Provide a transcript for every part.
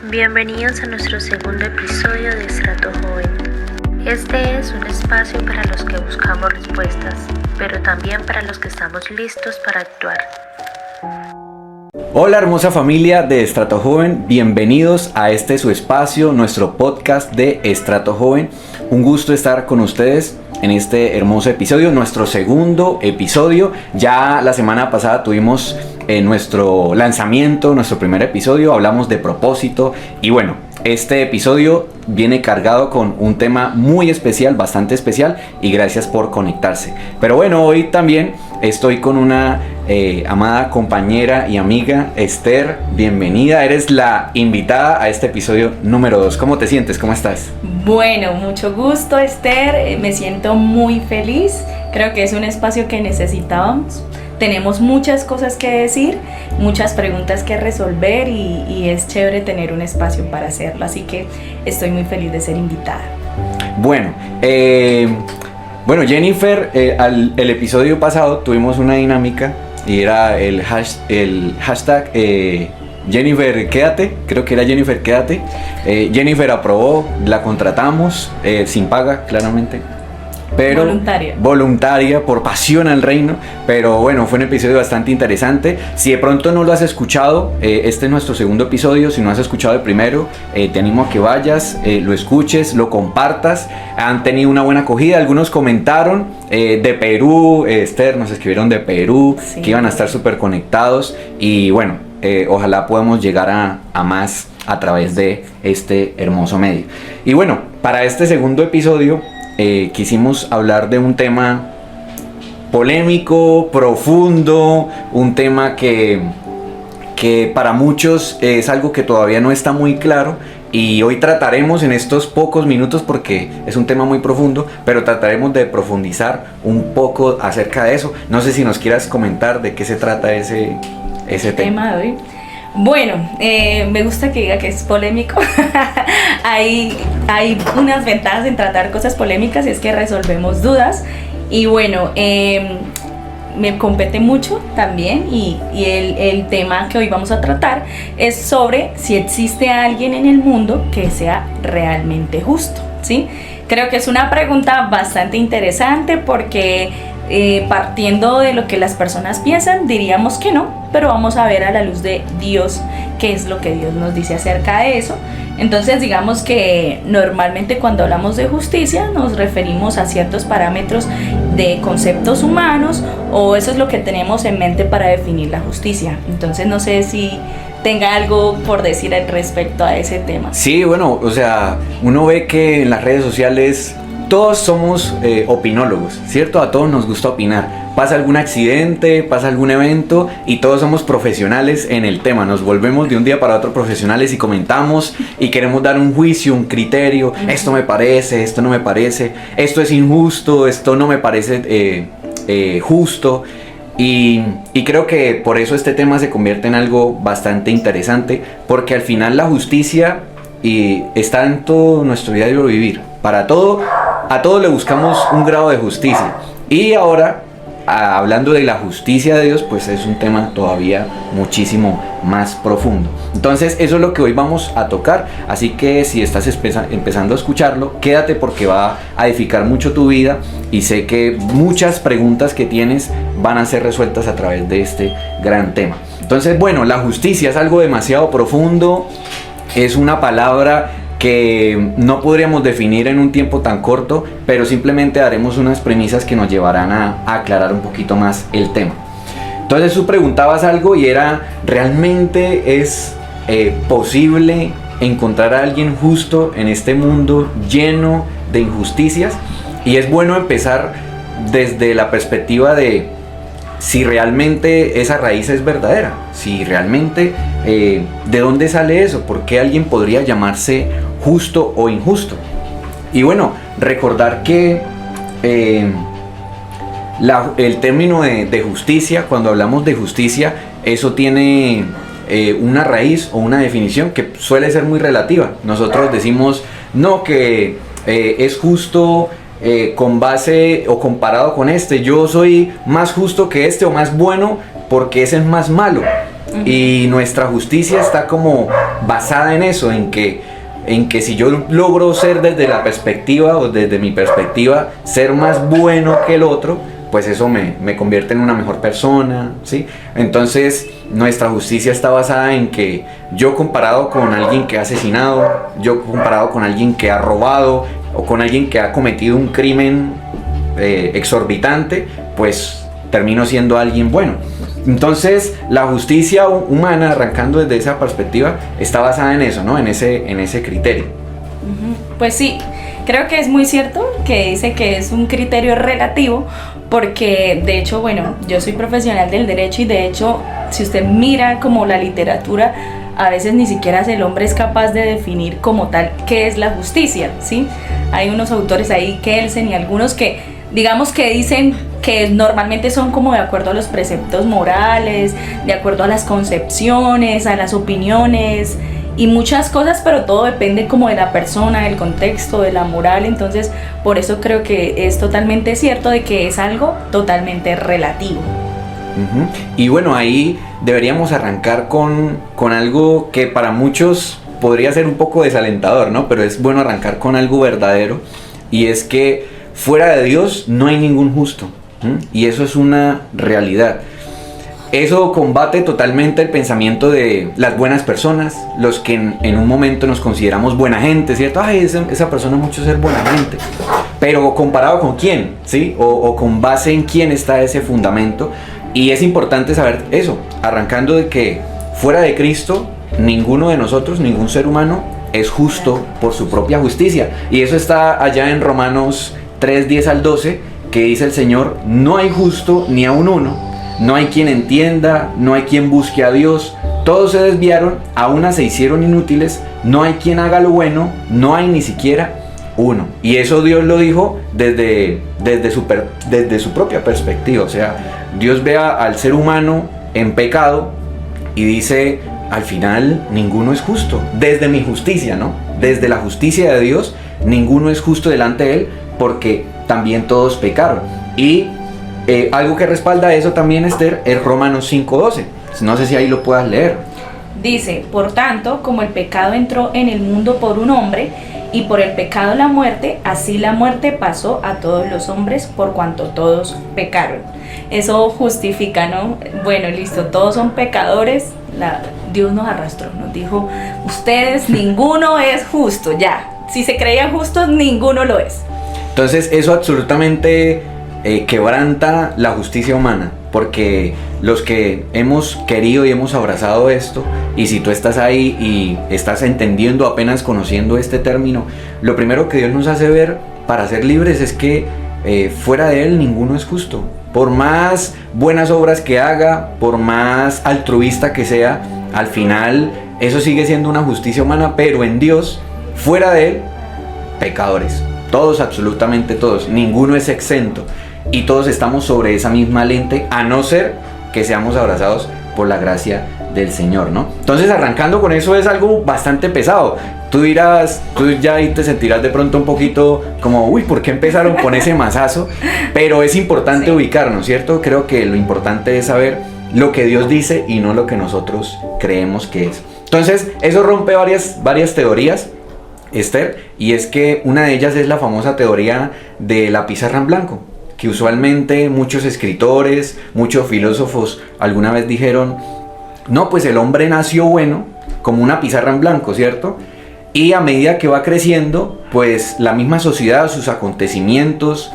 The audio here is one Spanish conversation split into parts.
Bienvenidos a nuestro segundo episodio de Estrato Joven. Este es un espacio para los que buscamos respuestas, pero también para los que estamos listos para actuar. Hola hermosa familia de Estrato Joven, bienvenidos a este su espacio, nuestro podcast de Estrato Joven. Un gusto estar con ustedes en este hermoso episodio, nuestro segundo episodio. Ya la semana pasada tuvimos nuestro lanzamiento, nuestro primer episodio, hablamos de propósito y bueno, este episodio viene cargado con un tema muy especial, bastante especial, y gracias por conectarse. Pero bueno, hoy también estoy con una amada compañera y amiga, Esther. Bienvenida, eres la invitada a este episodio número 2. ¿Cómo te sientes? ¿Cómo estás? Bueno, mucho gusto, Esther. Me siento muy feliz. Creo que es un espacio que necesitábamos. Tenemos muchas cosas que decir, muchas preguntas que resolver y es chévere tener un espacio para hacerlo. Así que estoy muy feliz de ser invitada. Bueno, Jennifer, el episodio pasado tuvimos una dinámica y era el hashtag Jennifer quédate, creo que era Jennifer quédate. Jennifer aprobó, la contratamos sin paga, claramente. Pero voluntaria por pasión al reino. Pero bueno, fue un episodio bastante interesante. Si de pronto no lo has escuchado, este es nuestro segundo episodio. Si no has escuchado el primero, te animo a que vayas, lo escuches, lo compartas. Han tenido una buena acogida. Algunos comentaron de Perú, Esther, nos escribieron de Perú, sí, que iban a estar súper conectados. Y bueno, ojalá podamos llegar a más a través de este hermoso medio. Y bueno, para este segundo episodio quisimos hablar de un tema polémico, profundo, un tema que para muchos es algo que todavía no está muy claro, y hoy trataremos en estos pocos minutos, porque es un tema muy profundo, pero trataremos de profundizar un poco acerca de eso. No sé si nos quieras comentar de qué se trata ese tema de hoy. Bueno, me gusta que diga que es polémico. hay unas ventajas en tratar cosas polémicas, y es que resolvemos dudas. Y bueno, me compete mucho también, y el tema que hoy vamos a tratar es sobre si existe alguien en el mundo que sea realmente justo, ¿sí? Creo que es una pregunta bastante interesante porque partiendo de lo que las personas piensan, diríamos que no, pero vamos a ver a la luz de Dios qué es lo que Dios nos dice acerca de eso. Entonces digamos que normalmente cuando hablamos de justicia nos referimos a ciertos parámetros de conceptos humanos, o eso es lo que tenemos en mente para definir la justicia. Entonces no sé si tenga algo por decir al respecto a ese tema. Sí, bueno, o sea, uno ve que en las redes sociales todos somos opinólogos, ¿cierto? A todos nos gusta opinar. Pasa algún accidente, pasa algún evento y todos somos profesionales en el tema. Nos volvemos de un día para otro profesionales y comentamos y queremos dar un juicio, un criterio. Esto me parece, esto no me parece, esto es injusto, esto no me parece justo. Y creo que por eso este tema se convierte en algo bastante interesante, porque al final la justicia está en todo nuestro diario vivir. A todo le buscamos un grado de justicia. Y ahora, hablando de la justicia de Dios, pues es un tema todavía muchísimo más profundo. Entonces eso es lo que hoy vamos a tocar. Así que si estás empezando a escucharlo, quédate, porque va a edificar mucho tu vida, y sé que muchas preguntas que tienes van a ser resueltas a través de este gran tema. Entonces, bueno, la justicia es algo demasiado profundo. Es una palabra que no podríamos definir en un tiempo tan corto, pero simplemente daremos unas premisas que nos llevarán a aclarar un poquito más el tema. Entonces tú preguntabas algo y era, ¿realmente es posible encontrar a alguien justo en este mundo lleno de injusticias? Y es bueno empezar desde la perspectiva de si realmente esa raíz es verdadera, si realmente de dónde sale eso, por qué alguien podría llamarse justo o injusto. Y bueno, recordar que el término de justicia, cuando hablamos de justicia, eso tiene una raíz o una definición que suele ser muy relativa. Nosotros decimos no, que es justo con base o comparado con este, yo soy más justo que este o más bueno porque ese es más malo. Y nuestra justicia está como basada en eso, en que si yo logro ser desde la perspectiva o desde mi perspectiva, ser más bueno que el otro, pues eso me convierte en una mejor persona, ¿sí? Entonces nuestra justicia está basada en que yo comparado con alguien que ha asesinado, yo comparado con alguien que ha robado o con alguien que ha cometido un crimen exorbitante, pues termino siendo alguien bueno. Entonces la justicia humana, arrancando desde esa perspectiva, está basada en eso, ¿no? En ese criterio. Pues sí, creo que es muy cierto que dice que es un criterio relativo, porque de hecho, bueno, yo soy profesional del derecho y de hecho, si usted mira como la literatura, a veces ni siquiera el hombre es capaz de definir como tal qué es la justicia, ¿sí? Hay unos autores ahí, Kelsen y algunos que, digamos que dicen que normalmente son como de acuerdo a los preceptos morales, de acuerdo a las concepciones, a las opiniones y muchas cosas, pero todo depende como de la persona, del contexto, de la moral. Entonces por eso creo que es totalmente cierto de que es algo totalmente relativo. Y bueno, ahí deberíamos arrancar con algo que para muchos podría ser un poco desalentador, ¿no? Pero es bueno arrancar con algo verdadero, y es que fuera de Dios no hay ningún justo. Y eso es una realidad. Eso combate totalmente el pensamiento de las buenas personas, los que en un momento nos consideramos buena gente, ¿cierto? Ay, esa persona mucho ser buena gente. Pero comparado con quién, ¿sí? O con base en quién está ese fundamento. Y es importante saber eso, arrancando de que fuera de Cristo, ninguno de nosotros, ningún ser humano es justo por su propia justicia. Y eso está allá en Romanos 3, 10 al 12, que dice el Señor: no hay justo ni aun uno, no hay quien entienda, no hay quien busque a Dios, todos se desviaron, a una se hicieron inútiles, no hay quien haga lo bueno, no hay ni siquiera uno. Y eso Dios lo dijo desde su propia perspectiva. O sea, Dios ve al ser humano en pecado y dice: al final ninguno es justo, desde mi justicia, ¿no? Desde la justicia de Dios, ninguno es justo delante de Él, porque también todos pecaron. Y algo que respalda eso también, Esther, es Romanos 5:12. No sé si ahí lo puedas leer. Dice: por tanto, como el pecado entró en el mundo por un hombre, y por el pecado la muerte, así la muerte pasó a todos los hombres por cuanto todos pecaron. Eso justifica, ¿no? Bueno, listo, todos son pecadores. Dios nos arrastró, nos dijo: ustedes, ninguno es justo, ya. Si se creían justos, ninguno lo es. Entonces eso absolutamente quebranta la justicia humana, porque los que hemos querido y hemos abrazado esto, y si tú estás ahí y estás entendiendo, apenas conociendo este término, lo primero que Dios nos hace ver para ser libres es que fuera de Él ninguno es justo. Por más buenas obras que haga, por más altruista que sea, al final eso sigue siendo una justicia humana, pero en Dios, fuera de Él, pecadores. Todos, absolutamente todos, ninguno es exento, y todos estamos sobre esa misma lente, a no ser que seamos abrazados por la gracia del Señor, ¿no? Entonces, arrancando con eso, es algo bastante pesado. Tú dirás, tú ya ahí te sentirás de pronto un poquito como: uy, ¿por qué empezaron con ese mazazo? Pero es importante ubicarnos, ¿cierto? Creo que lo importante es saber lo que Dios dice y no lo que nosotros creemos que es. Entonces, eso rompe varias teorías, Esther, y es que una de ellas es la famosa teoría de la pizarra en blanco, que usualmente muchos escritores, muchos filósofos alguna vez dijeron: no, pues el hombre nació bueno, como una pizarra en blanco, ¿cierto? Y a medida que va creciendo, pues la misma sociedad, sus acontecimientos,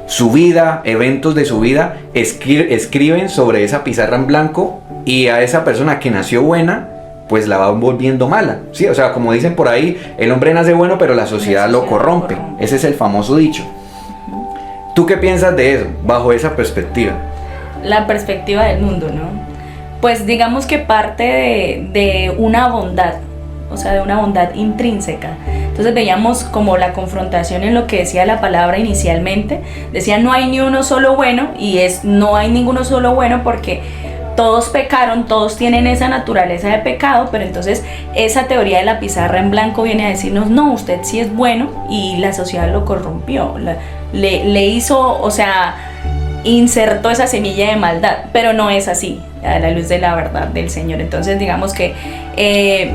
su vida, eventos de su vida, escriben sobre esa pizarra en blanco, y a esa persona que nació buena, pues la va volviendo mala, ¿sí? O sea, como dicen por ahí, el hombre nace bueno, pero la sociedad lo corrompe. Ese es el famoso dicho. ¿Tú qué piensas de eso, bajo esa perspectiva? La perspectiva del mundo, ¿no? Pues digamos que parte de una bondad, o sea, de una bondad intrínseca. Entonces veíamos como la confrontación en lo que decía la palabra inicialmente. Decía: no hay ni uno solo bueno, y no hay ninguno solo bueno porque todos pecaron, todos tienen esa naturaleza de pecado. Pero entonces esa teoría de la pizarra en blanco viene a decirnos: no, usted sí es bueno, y la sociedad lo corrompió, le hizo, o sea, insertó esa semilla de maldad. Pero no es así. a la luz de la verdad del Señor. Entonces digamos que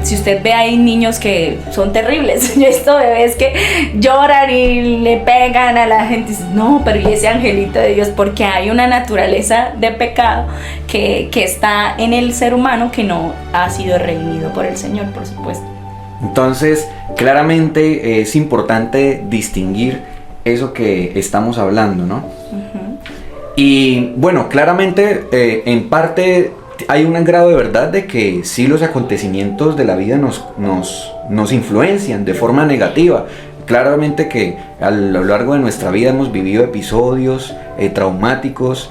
si usted ve ahí niños que son terribles, yo he visto bebés que lloran y le pegan a la gente, no, pero y ese angelito de Dios, porque hay una naturaleza de pecado que está en el ser humano que no ha sido redimido por el Señor, por supuesto. Entonces, claramente es importante distinguir eso que estamos hablando, ¿no? Uh-huh. Y bueno, claramente en parte hay un grado de verdad de que sí, los acontecimientos de la vida nos influencian de forma negativa. Claramente que a lo largo de nuestra vida hemos vivido episodios traumáticos,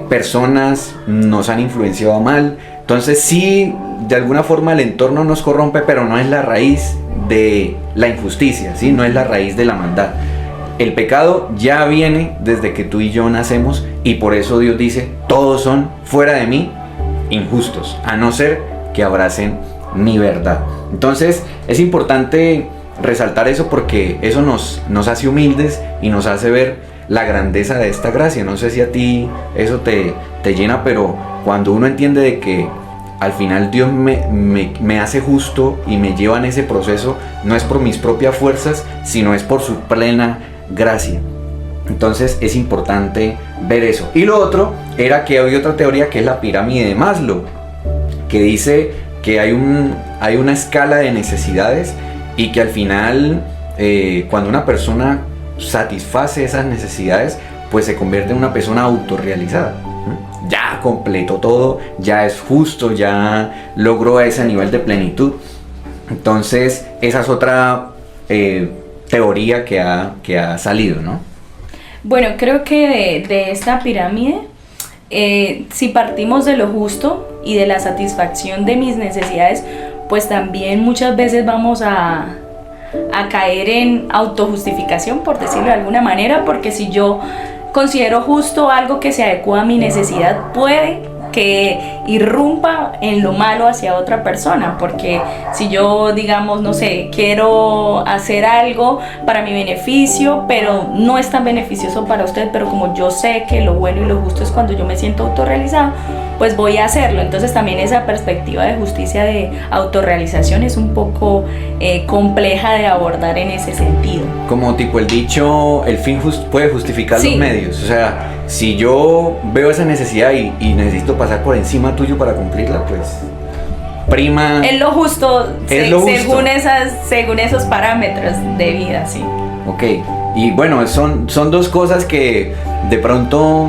personas nos han influenciado mal. Entonces sí, de alguna forma el entorno nos corrompe, pero no es la raíz de la injusticia, ¿sí? No es la raíz de la maldad. El pecado ya viene desde que tú y yo nacemos, y por eso Dios dice, todos son fuera de mí injustos, a no ser que abracen mi verdad. Entonces es importante resaltar eso, porque eso nos hace humildes y nos hace ver la grandeza de esta gracia. No sé si a ti eso te llena, pero cuando uno entiende de que al final Dios me hace justo y me lleva en ese proceso, no es por mis propias fuerzas, sino es por su plena gracia. Entonces es importante ver eso. Y lo otro era que hay otra teoría, que es la pirámide de Maslow, que dice que hay una escala de necesidades, y que al final cuando una persona satisface esas necesidades, pues se convierte en una persona autorrealizada. Ya completó todo, ya es justo, ya logró ese nivel de plenitud. Entonces esa es otra teoría que ha salido, ¿no? Bueno, creo que de esta pirámide, si partimos de lo justo y de la satisfacción de mis necesidades, pues también muchas veces vamos a caer en autojustificación, por decirlo de alguna manera, porque si yo considero justo algo que se adecua a mi necesidad, puede que irrumpa en lo malo hacia otra persona, porque si yo, digamos, no sé, quiero hacer algo para mi beneficio, pero no es tan beneficioso para usted, pero como yo sé que lo bueno y lo justo es cuando yo me siento autorrealizado, pues voy a hacerlo. Entonces también esa perspectiva de justicia, de autorrealización, es un poco compleja de abordar en ese sentido. Como tipo el dicho, el fin puede justificar los medios. O sea, si yo veo esa necesidad y necesito pasar por encima tuyo para cumplirla, pues prima. Es lo justo, según esos parámetros de vida, sí. Ok, y bueno, son dos cosas que de pronto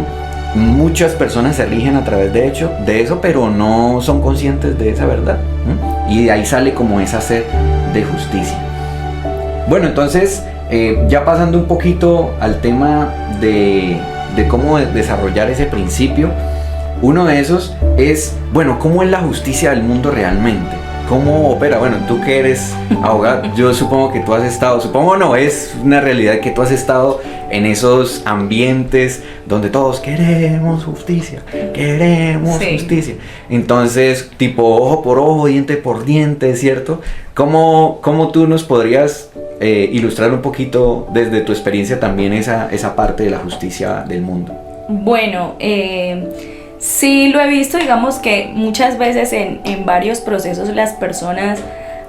muchas personas se rigen a través de eso, pero no son conscientes de esa verdad. Y de ahí sale como esa sed de justicia. Bueno, entonces, ya pasando un poquito al tema de cómo desarrollar ese principio, uno de esos es, bueno, ¿cómo es la justicia del mundo realmente? ¿Cómo opera? Bueno, tú que eres abogado, yo supongo que tú has estado, es una realidad que tú has estado en esos ambientes donde todos queremos justicia. Entonces, tipo ojo por ojo, diente por diente, ¿cierto? ¿Cómo tú nos podrías ilustrar un poquito desde tu experiencia también esa parte de la justicia del mundo? Bueno, sí lo he visto, digamos que muchas veces en varios procesos las personas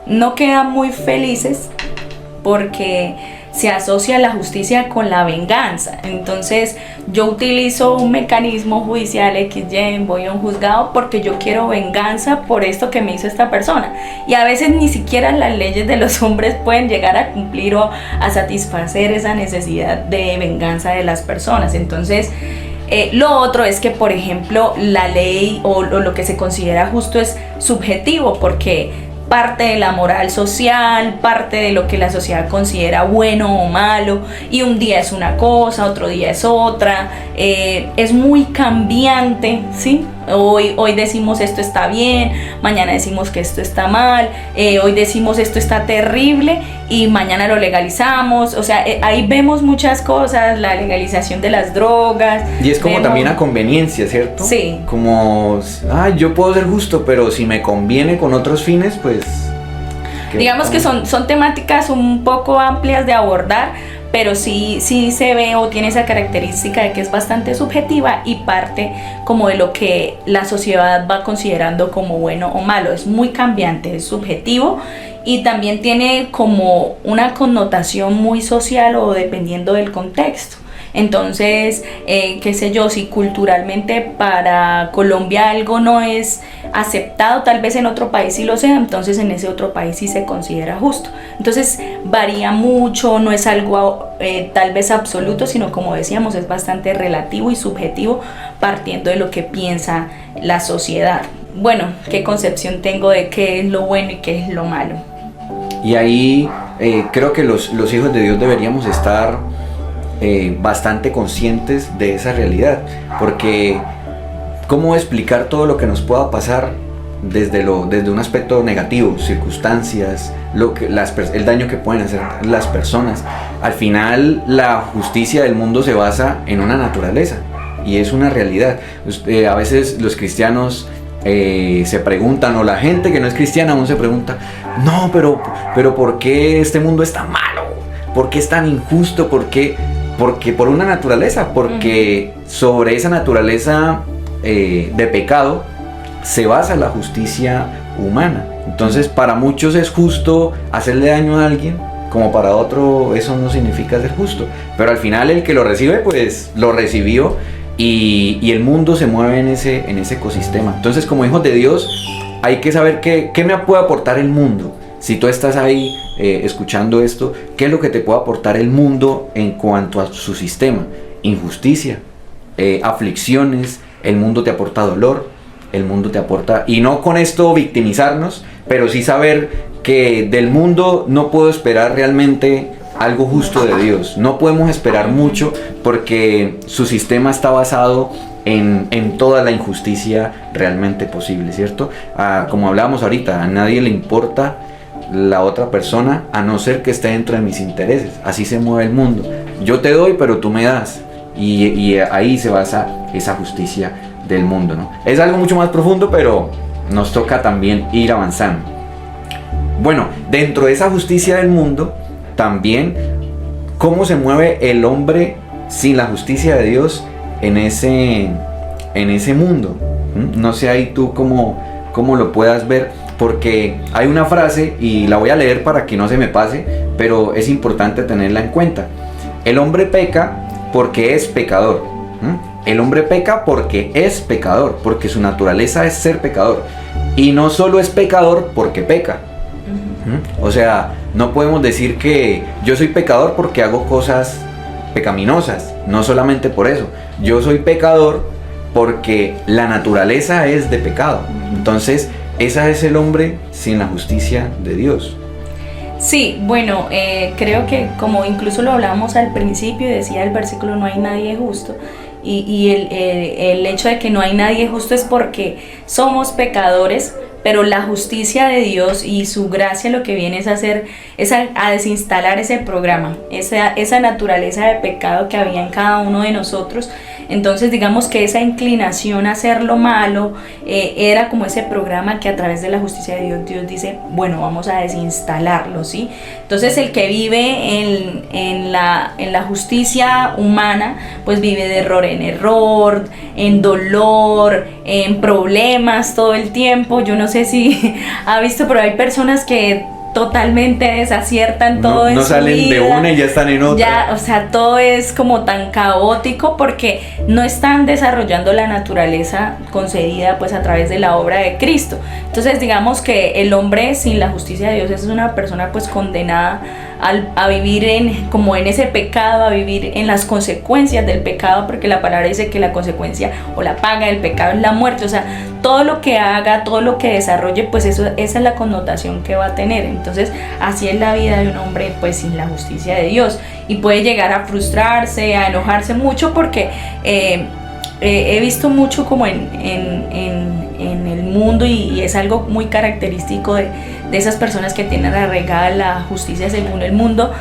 no quedan muy felices porque se asocia la justicia con la venganza. Entonces yo utilizo un mecanismo judicial XY, voy a un juzgado porque yo quiero venganza por esto que me hizo esta persona, y a veces ni siquiera las leyes de los hombres pueden llegar a cumplir o a satisfacer esa necesidad de venganza de las personas. Entonces lo otro es que, por ejemplo, la ley o lo que se considera justo es subjetivo, porque parte de la moral social, parte de lo que la sociedad considera bueno o malo, y un día es una cosa, otro día es otra, es muy cambiante, ¿sí? Hoy decimos esto está bien, mañana decimos que esto está mal, hoy decimos esto está terrible y mañana lo legalizamos. O sea, ahí vemos muchas cosas, la legalización de las drogas. Y es como también a conveniencia, ¿cierto? Sí. Como, yo puedo ser justo, pero si me conviene con otros fines, pues... Digamos que son temáticas un poco amplias de abordar, pero sí se ve o tiene esa característica de que es bastante subjetiva y parte como de lo que la sociedad va considerando como bueno o malo. Es muy cambiante, es subjetivo y también tiene como una connotación muy social o dependiendo del contexto. Entonces, qué sé yo, si culturalmente para Colombia algo no es aceptado, tal vez en otro país sí lo sea, entonces en ese otro país sí se considera justo. Entonces varía mucho, no es algo tal vez absoluto, sino como decíamos, es bastante relativo y subjetivo partiendo de lo que piensa la sociedad. Bueno, ¿qué concepción tengo de qué es lo bueno y qué es lo malo? Y ahí creo que los hijos de Dios deberíamos estar bastante conscientes de esa realidad, porque ¿cómo explicar todo lo que nos pueda pasar desde un aspecto negativo, circunstancias, el daño que pueden hacer las personas? Al final la justicia del mundo se basa en una naturaleza y es una realidad. A veces los cristianos se preguntan, o la gente que no es cristiana aún se pregunta, no, pero ¿por qué este mundo es tan malo? ¿Por qué es tan injusto? Porque por una naturaleza, porque sobre esa naturaleza de pecado se basa la justicia humana. Entonces para muchos es justo hacerle daño a alguien, como para otro eso no significa ser justo, pero al final el que lo recibe pues lo recibió y el mundo se mueve en ese ecosistema. Entonces como hijos de Dios hay que saber qué me puede aportar el mundo. Si tú estás ahí escuchando esto, ¿qué es lo que te puede aportar el mundo en cuanto a su sistema? Injusticia, aflicciones, el mundo te aporta dolor, el mundo te aporta... Y no con esto victimizarnos, pero sí saber que del mundo no puedo esperar realmente algo justo de Dios. No podemos esperar mucho porque su sistema está basado en toda la injusticia realmente posible, ¿cierto? Como hablábamos ahorita, a nadie le importa la otra persona a no ser que esté dentro de mis intereses. Así se mueve el mundo. Yo te doy, pero tú me das. Y ahí se basa esa justicia del mundo, ¿no? Es algo mucho más profundo, pero nos toca también ir avanzando. Bueno, dentro de esa justicia del mundo, también cómo se mueve el hombre sin la justicia de Dios en ese mundo. No sé ahí tú cómo lo puedas ver, porque hay una frase y la voy a leer para que no se me pase, pero es importante tenerla en cuenta. El hombre peca porque es pecador. El hombre peca porque es pecador, porque su naturaleza es ser pecador. Y no solo es pecador porque peca. O sea, no podemos decir que yo soy pecador porque hago cosas pecaminosas. No solamente por eso. Yo soy pecador porque la naturaleza es de pecado. Entonces, ese es el hombre sin la justicia de Dios. Sí, bueno, creo que como incluso lo hablábamos al principio, decía el versículo, no hay nadie justo. Y el hecho de que no hay nadie justo es porque somos pecadores, pero la justicia de Dios y su gracia lo que viene es hacer es a desinstalar ese programa, esa naturaleza de pecado que había en cada uno de nosotros. Entonces digamos que esa inclinación a hacer lo malo era como ese programa que a través de la justicia de Dios dice, bueno, vamos a desinstalarlo, ¿sí? Entonces el que vive en la justicia humana, pues vive de error en error, en dolor, en problemas todo el tiempo. Yo no sé si ha visto, pero hay personas que totalmente desaciertan todo en su vida. No salen de una y ya están en otra. Ya, o sea, todo es como tan caótico porque no están desarrollando la naturaleza concedida pues a través de la obra de Cristo. Entonces digamos que el hombre sin la justicia de Dios es una persona pues condenada a vivir como en ese pecado, a vivir en las consecuencias del pecado, porque la palabra dice que la consecuencia o la paga del pecado es la muerte. O sea, todo lo que haga, todo lo que desarrolle, pues esa es la connotación que va a tener. Entonces así es la vida de un hombre pues sin la justicia de Dios, y puede llegar a frustrarse, a enojarse mucho, porque he visto mucho como en el mundo, y es algo muy característico de esas personas que tienen arraigada la justicia según el mundo,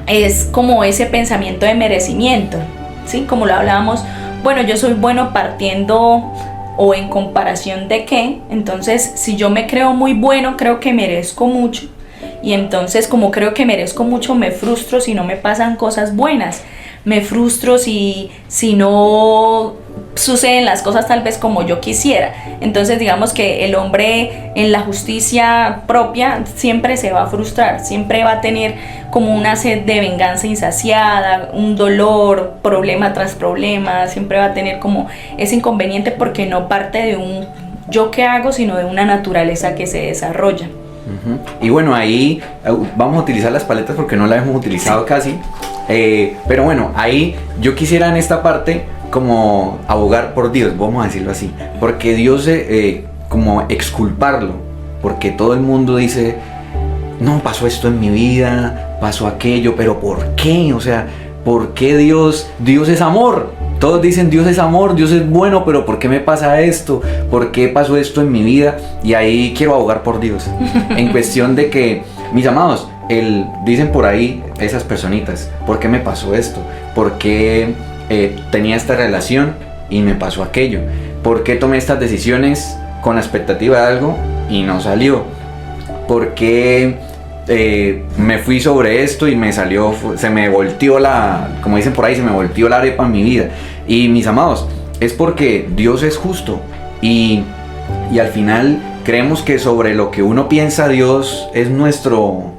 es como ese pensamiento de merecimiento, ¿sí? Como lo hablábamos, bueno, yo soy bueno partiendo o en comparación de qué. Entonces si yo me creo muy bueno, creo que merezco mucho, y entonces como creo que merezco mucho, me frustro si no me pasan cosas buenas, me frustro si no suceden las cosas tal vez como yo quisiera. Entonces digamos que el hombre en la justicia propia siempre se va a frustrar, siempre va a tener como una sed de venganza insaciada, un dolor, problema tras problema, siempre va a tener como ese inconveniente porque no parte de un yo que hago, sino de una naturaleza que se desarrolla. Y bueno, ahí vamos a utilizar las paletas porque no las hemos utilizado casi, pero bueno, ahí yo quisiera en esta parte como abogar por Dios, vamos a decirlo así, porque Dios como exculparlo, porque todo el mundo dice, no, pasó esto en mi vida, pasó aquello, pero ¿por qué? O sea, ¿por qué Dios es amor? Todos dicen Dios es amor, Dios es bueno, pero ¿por qué me pasa esto? ¿Por qué pasó esto en mi vida? Y ahí quiero abogar por Dios, en cuestión de que, mis amados, dicen por ahí esas personitas, ¿por qué me pasó esto? ¿Por qué tenía esta relación y me pasó aquello? ¿Por qué tomé estas decisiones con la expectativa de algo y no salió? ¿Por qué me fui sobre esto y me salió, se me volteó como dicen por ahí, se me volteó la arepa en mi vida? Y mis amados, es porque Dios es justo y al final creemos que sobre lo que uno piensa Dios es nuestro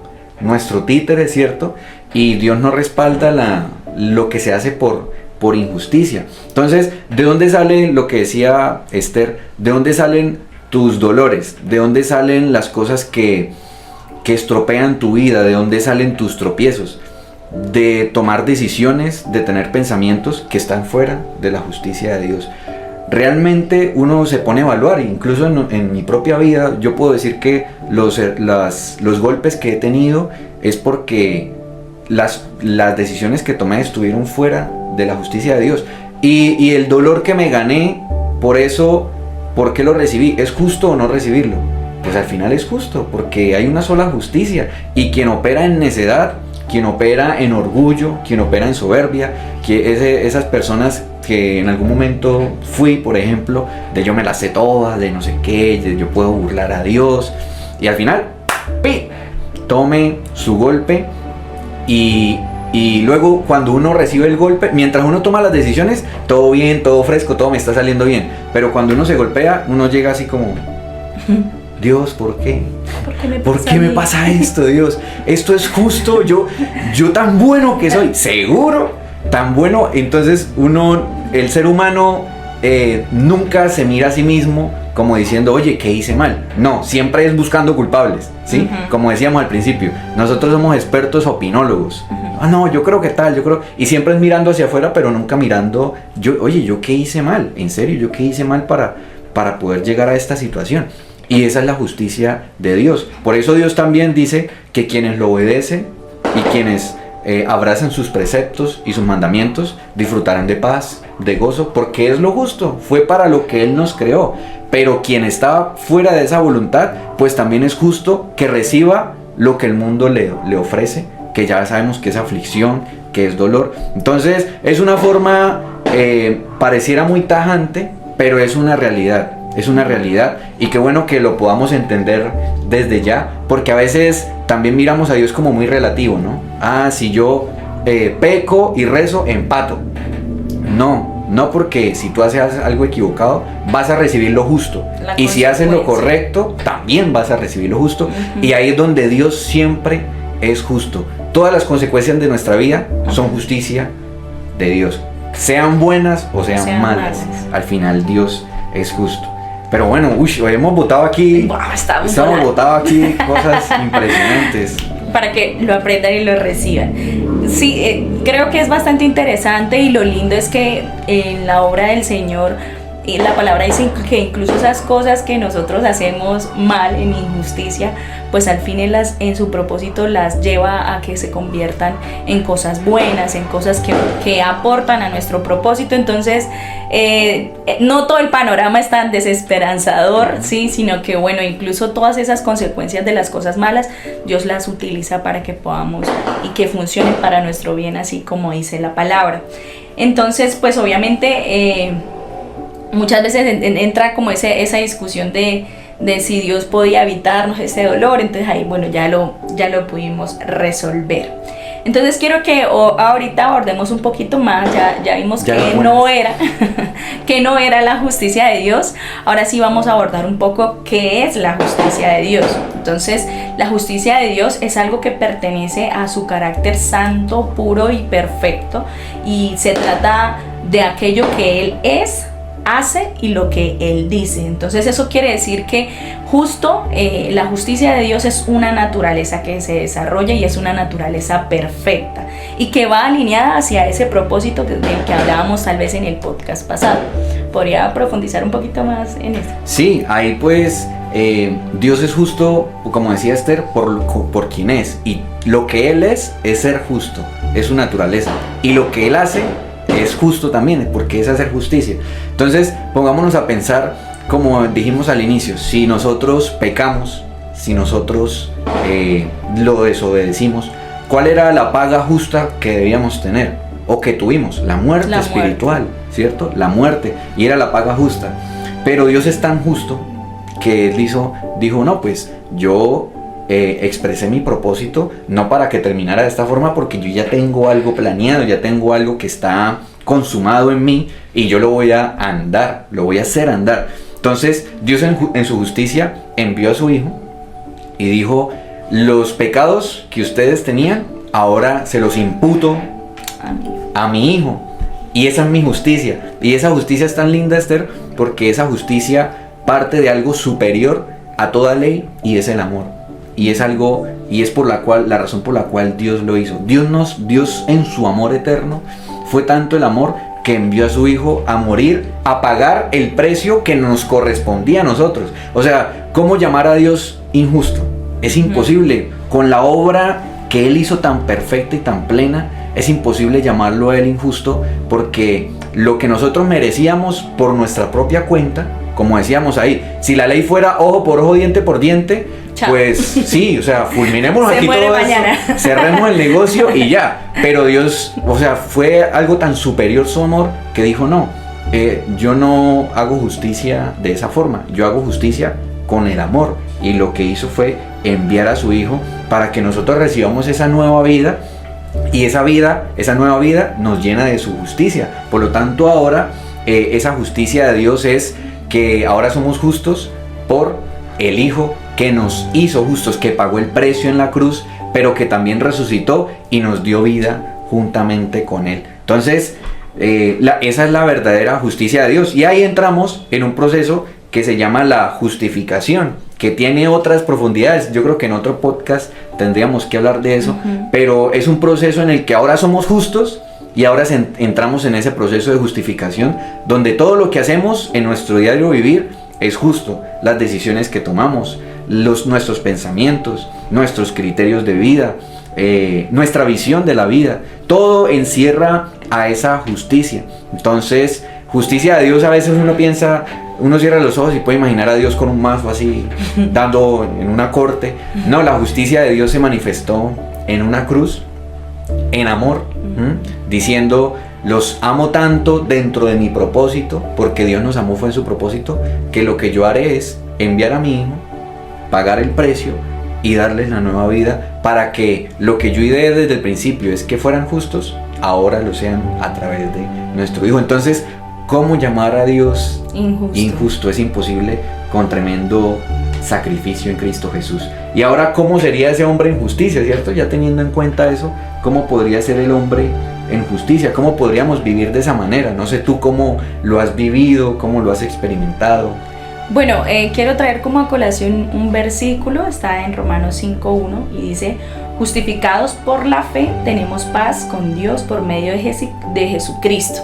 títere, ¿cierto? Y Dios no respalda lo que se hace por injusticia. Entonces, ¿de dónde sale lo que decía Esther? ¿De dónde salen tus dolores? ¿De dónde salen las cosas que estropean tu vida? ¿De dónde salen tus tropiezos? De tomar decisiones, de tener pensamientos que están fuera de la justicia de Dios. Realmente uno se pone a evaluar, incluso en mi propia vida yo puedo decir que los golpes que he tenido es porque las decisiones que tomé estuvieron fuera de la justicia de Dios, y el dolor que me gané por eso, ¿por qué lo recibí? ¿Es justo o no recibirlo? Pues al final es justo, porque hay una sola justicia, y quien opera en necedad, quien opera en orgullo, quien opera en soberbia, esas personas que en algún momento fui, por ejemplo, de yo me las sé todas, de no sé qué, de yo puedo burlar a Dios, y al final, ¡pi!, tome su golpe, y luego cuando uno recibe el golpe, mientras uno toma las decisiones, todo bien, todo fresco, todo me está saliendo bien, pero cuando uno se golpea, uno llega así como, Dios, ¿por qué? ¿Por qué me pasa esto, Dios? ¿Esto es justo? Yo tan bueno que soy, seguro, tan bueno. Entonces el ser humano nunca se mira a sí mismo como diciendo, oye, ¿qué hice mal? No, siempre es buscando culpables, ¿sí? Como decíamos al principio, nosotros somos expertos opinólogos. No, yo creo que tal, y siempre es mirando hacia afuera, pero nunca mirando, oye, ¿yo qué hice mal? En serio, ¿yo qué hice mal para poder llegar a esta situación? Y esa es la justicia de Dios. Por eso Dios también dice que quienes lo obedecen y quienes abrazan sus preceptos y sus mandamientos disfrutarán de paz, de gozo, porque es lo justo, fue para lo que Él nos creó. Pero quien está fuera de esa voluntad, pues también es justo que reciba lo que el mundo le ofrece, que ya sabemos que es aflicción, que es dolor. Entonces es una forma, pareciera muy tajante, pero es una realidad. Es una realidad, y qué bueno que lo podamos entender desde ya, porque a veces también miramos a Dios como muy relativo, ¿no? Si yo peco y rezo, empato. No, porque si tú haces algo equivocado, vas a recibir lo justo, y si haces lo correcto, también vas a recibir lo justo. Y ahí es donde Dios siempre es justo. Todas las consecuencias de nuestra vida son justicia de Dios, sean buenas o sean malas. Al final Dios es justo. Pero bueno, hoy hemos botado aquí, estamos botado aquí cosas impresionantes. Para que lo aprendan y lo reciban. Sí, creo que es bastante interesante, y lo lindo es que en la obra del Señor, la palabra dice que incluso esas cosas que nosotros hacemos mal, en injusticia, pues al fin en su propósito las lleva a que se conviertan en cosas buenas, en cosas que aportan a nuestro propósito. Entonces no todo el panorama es tan desesperanzador, ¿sí? Sino que bueno, incluso todas esas consecuencias de las cosas malas, Dios las utiliza para que podamos y que funcionen para nuestro bien, así como dice la palabra. Entonces pues obviamente muchas veces entra como esa discusión de de si Dios podía evitarnos ese dolor. Entonces ahí, bueno, ya lo pudimos resolver. Entonces quiero que ahorita abordemos un poquito más. Ya vimos que no era la justicia de Dios. Ahora sí vamos a abordar un poco qué es la justicia de Dios. Entonces, la justicia de Dios es algo que pertenece a su carácter santo, puro y perfecto, y se trata de aquello que Él es, hace y lo que Él dice. Entonces eso quiere decir que justo la justicia de Dios es una naturaleza que se desarrolla y es una naturaleza perfecta y que va alineada hacia ese propósito del que hablábamos tal vez en el podcast pasado. ¿Podría profundizar un poquito más en eso? Sí, ahí pues Dios es justo, como decía Esther, por quien es, y lo que Él es ser justo, es su naturaleza, y lo que Él hace es justo también, porque es hacer justicia. Entonces pongámonos a pensar, como dijimos al inicio, si nosotros pecamos, si nosotros lo desobedecimos, ¿cuál era la paga justa que debíamos tener? O que tuvimos, la muerte espiritual, ¿cierto? La muerte, y era la paga justa. Pero Dios es tan justo que Él dijo, no, pues yo expresé mi propósito no para que terminara de esta forma, porque yo ya tengo algo planeado, ya tengo algo que está consumado en mí y yo lo voy a andar, lo voy a hacer andar. Entonces Dios en su justicia envió a su Hijo y dijo, los pecados que ustedes tenían ahora se los imputo a mi Hijo, y esa es mi justicia. Y esa justicia es tan linda, Esther, porque esa justicia parte de algo superior a toda ley, y es el amor. Y es algo, y es la razón por la cual Dios lo hizo. Dios en su amor eterno, fue tanto el amor que envió a su Hijo a morir, a pagar el precio que nos correspondía a nosotros. O sea, ¿cómo llamar a Dios injusto? Es imposible. Con la obra que Él hizo tan perfecta y tan plena, es imposible llamarlo a Él injusto, porque lo que nosotros merecíamos por nuestra propia cuenta, como decíamos ahí, si la ley fuera ojo por ojo, diente por diente, pues sí, o sea, fulminémonos aquí todo esto, cerremos el negocio y ya. Pero Dios, o sea, fue algo tan superior su amor que dijo, no, yo no hago justicia de esa forma, yo hago justicia con el amor. Y lo que hizo fue enviar a su Hijo para que nosotros recibamos esa nueva vida, y esa nueva vida nos llena de su justicia. Por lo tanto, ahora esa justicia de Dios es que ahora somos justos por el Hijo que nos hizo justos, que pagó el precio en la cruz, pero que también resucitó y nos dio vida juntamente con Él. Entonces, esa es la verdadera justicia de Dios. Y ahí entramos en un proceso que se llama la justificación, que tiene otras profundidades. Yo creo que en otro podcast tendríamos que hablar de eso, pero es un proceso en el que ahora somos justos y ahora entramos en ese proceso de justificación, donde todo lo que hacemos en nuestro diario vivir es justo. Las decisiones que tomamos, nuestros pensamientos, nuestros criterios de vida, nuestra visión de la vida, todo encierra a esa justicia. Entonces, justicia de Dios, a veces uno cierra los ojos y puede imaginar a Dios con un mazo así, dando en una corte. No, la justicia de Dios se manifestó en una cruz, en amor, diciendo, los amo tanto dentro de mi propósito, porque Dios nos amó, fue en su propósito, que lo que yo haré es enviar a mi Hijo, pagar el precio y darles la nueva vida, para que lo que yo ideé desde el principio es que fueran justos, ahora lo sean a través de nuestro Hijo. Entonces, ¿cómo llamar a Dios injusto? Es imposible, con tremendo sacrificio en Cristo Jesús. Y ahora, ¿cómo sería ese hombre en justicia, cierto? Ya teniendo en cuenta eso, ¿cómo podría ser el hombre en justicia? ¿Cómo podríamos vivir de esa manera? No sé tú cómo lo has vivido, cómo lo has experimentado. Bueno, quiero traer como a colación un versículo, está en Romanos 5:1 y dice: justificados por la fe tenemos paz con Dios por medio de Jesucristo.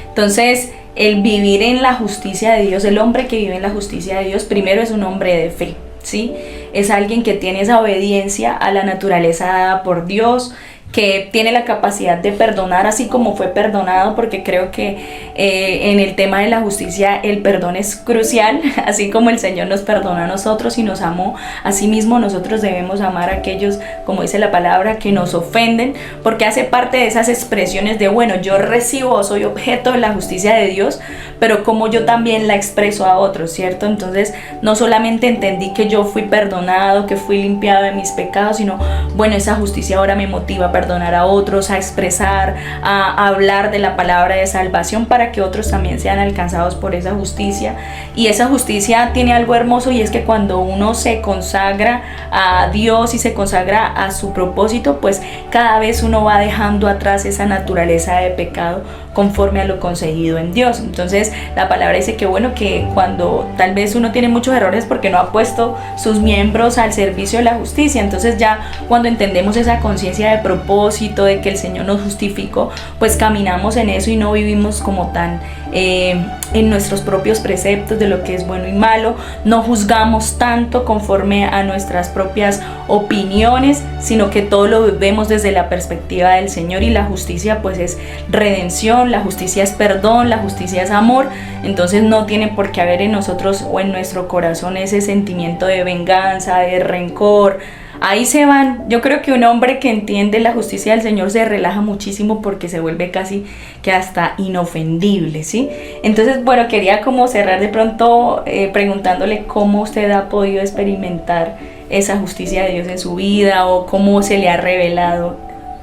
Entonces, el vivir en la justicia de Dios, el hombre que vive en la justicia de Dios, primero es un hombre de fe, ¿sí? Es alguien que tiene esa obediencia a la naturaleza dada por Dios, que tiene la capacidad de perdonar así como fue perdonado, porque creo que en el tema de la justicia el perdón es crucial. Así como el Señor nos perdonó a nosotros y nos amó, asimismo nosotros debemos amar a aquellos, como dice la palabra, que nos ofenden, porque hace parte de esas expresiones de, bueno, yo recibo, soy objeto de la justicia de Dios, pero como yo también la expreso a otros, ¿cierto? Entonces no solamente entendí que yo fui perdonado, que fui limpiado de mis pecados, sino, bueno, esa justicia ahora me motiva a perdonar a otros, a expresar, a hablar de la palabra de salvación para que otros también sean alcanzados por esa justicia. Y esa justicia tiene algo hermoso, y es que cuando uno se consagra a Dios y se consagra a su propósito, pues cada vez uno va dejando atrás esa naturaleza de pecado conforme a lo conseguido en Dios. Entonces la palabra dice que bueno, que cuando tal vez uno tiene muchos errores porque no ha puesto sus miembros al servicio de la justicia, entonces ya cuando entendemos esa conciencia de propósito, de que el Señor nos justificó, pues caminamos en eso y no vivimos como tan en nuestros propios preceptos de lo que es bueno y malo, no juzgamos tanto conforme a nuestras propias opiniones, sino que todo lo vemos desde la perspectiva del Señor. Y la justicia pues es redención, la justicia es perdón, la justicia es amor. Entonces no tiene por qué haber en nosotros o en nuestro corazón ese sentimiento de venganza, de rencor. Ahí se van. Yo creo que un hombre que entiende la justicia del Señor se relaja muchísimo, porque se vuelve casi que hasta inofendible, ¿sí? Entonces, bueno, quería como cerrar de pronto preguntándole cómo usted ha podido experimentar esa justicia de Dios en su vida, o cómo se le ha revelado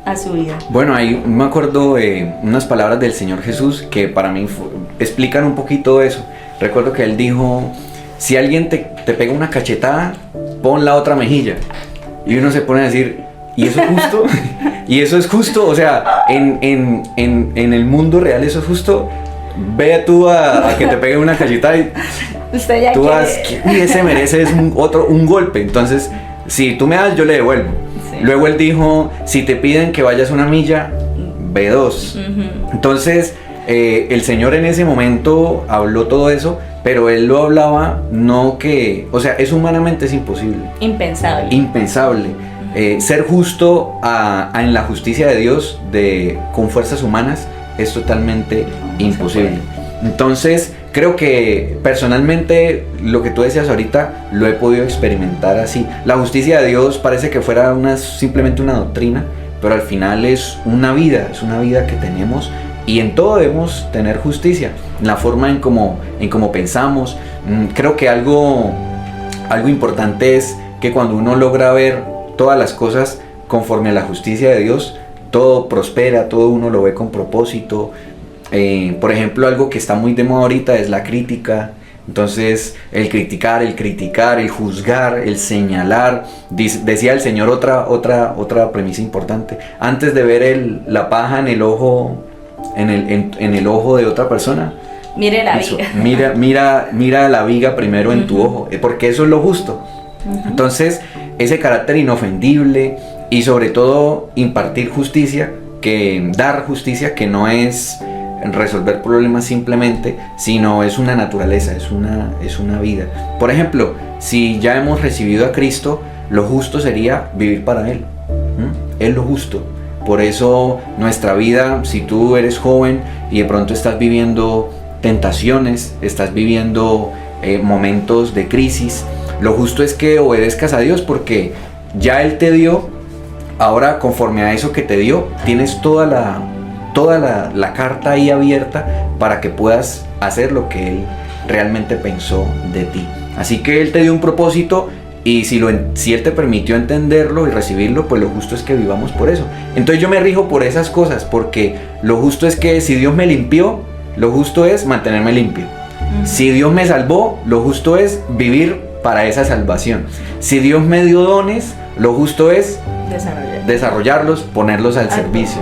a su vida. Bueno, ahí me acuerdo unas palabras del Señor Jesús que para mí explican un poquito eso. Recuerdo que Él dijo, si alguien te pega una cachetada, pon la otra mejilla. Y uno se pone a decir, ¿y eso es justo? ¿Y eso es justo? O sea, en el mundo real eso es justo. Ve tú a que te peguen una cachetada y usted ya tú ese merece un golpe. Entonces, si tú me das, yo le devuelvo. Sí. Luego Él dijo, si te piden que vayas una milla, ve dos. Entonces, el Señor en ese momento habló todo eso, pero Él lo hablaba no que, o sea, es humanamente es imposible. Impensable. Ser justo en la justicia de Dios con fuerzas humanas es totalmente imposible. Entonces, creo que personalmente lo que tú decías ahorita lo he podido experimentar así. La justicia de Dios parece que fuera simplemente una doctrina, pero al final es una vida que tenemos. Y en todo debemos tener justicia, en la forma en cómo pensamos. Creo que algo importante es que cuando uno logra ver todas las cosas conforme a la justicia de Dios, todo prospera, todo uno lo ve con propósito. Por ejemplo, algo que está muy de moda ahorita es la crítica. Entonces, el criticar, el juzgar, el señalar. Decía el Señor otra premisa importante. Antes de ver la paja en el ojo, en el ojo de otra persona, mire la viga. Mira la viga primero en tu ojo, porque eso es lo justo. Entonces, ese carácter inofendible y sobre todo impartir justicia, dar justicia, que no es resolver problemas simplemente, sino es una naturaleza, es una vida. Por ejemplo, si ya hemos recibido a Cristo, lo justo sería vivir para Él. Es lo justo. Por eso nuestra vida, si tú eres joven y de pronto estás viviendo tentaciones, estás viviendo momentos de crisis, lo justo es que obedezcas a Dios, porque ya Él te dio. Ahora, conforme a eso que te dio, tienes toda la carta ahí abierta para que puedas hacer lo que Él realmente pensó de ti. Así que Él te dio un propósito, y si Él te permitió entenderlo y recibirlo, pues lo justo es que vivamos por eso. Entonces yo me rijo por esas cosas, porque lo justo es que si Dios me limpió, lo justo es mantenerme limpio. Si Dios me salvó, lo justo es vivir para esa salvación. Si Dios me dio dones, lo justo es desarrollarlos, ponerlos al servicio.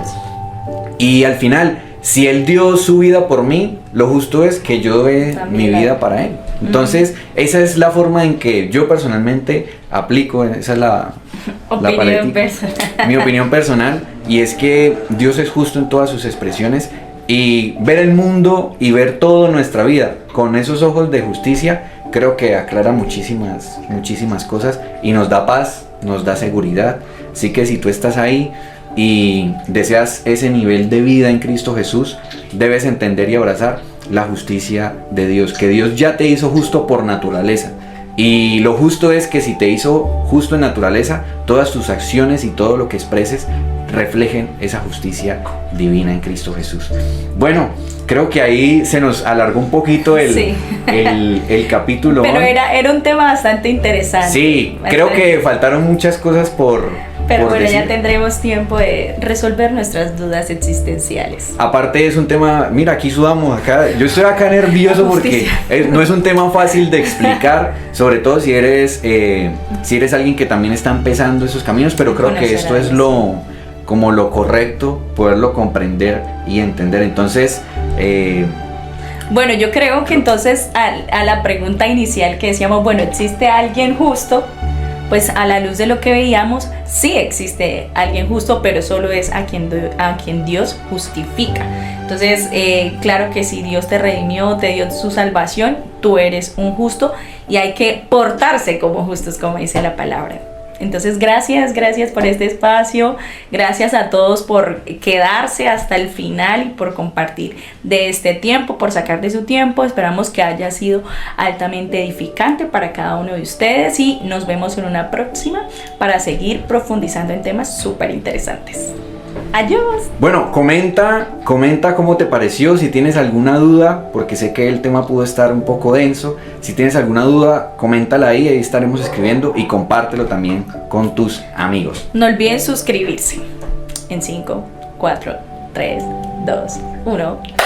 Y al final, si Él dio su vida por mí, lo justo es que yo dé mi vida para Él. Entonces, esa es la forma en que yo personalmente aplico, esa es la mi opinión personal, y es que Dios es justo en todas sus expresiones, y ver el mundo y ver toda nuestra vida con esos ojos de justicia, creo que aclara muchísimas cosas y nos da paz, nos da seguridad. Así que si tú estás ahí y deseas ese nivel de vida en Cristo Jesús, debes entender y abrazar la justicia de Dios, que Dios ya te hizo justo por naturaleza. Y lo justo es que si te hizo justo en naturaleza, todas tus acciones y todo lo que expreses reflejen esa justicia divina en Cristo Jesús. Bueno, creo que ahí se nos alargó un poquito el capítulo. Pero era un tema bastante interesante. Sí, creo que faltaron muchas cosas por bueno, decir. ya tendremos tiempo de resolver nuestras dudas existenciales. Aparte es un tema, mira, aquí sudamos acá, yo estoy acá nervioso porque no es un tema fácil de explicar, sobre todo si eres alguien que también está empezando esos caminos, pero creo que esto es lo correcto, poderlo comprender y entender. Entonces, bueno, yo creo que entonces a la pregunta inicial que decíamos, bueno, ¿existe alguien justo? Pues a la luz de lo que veíamos, sí existe alguien justo, pero solo es a quien Dios justifica. Entonces, claro que si Dios te redimió, te dio su salvación, tú eres un justo y hay que portarse como justos, como dice la palabra. Entonces, gracias por este espacio, gracias a todos por quedarse hasta el final y por compartir de este tiempo, por sacar de su tiempo. Esperamos que haya sido altamente edificante para cada uno de ustedes y nos vemos en una próxima para seguir profundizando en temas súper interesantes. Adiós. Bueno, comenta cómo te pareció, si tienes alguna duda, porque sé que el tema pudo estar un poco denso. Si tienes alguna duda, coméntala ahí estaremos escribiendo y compártelo también con tus amigos. No olviden suscribirse. En 5, 4, 3, 2, 1.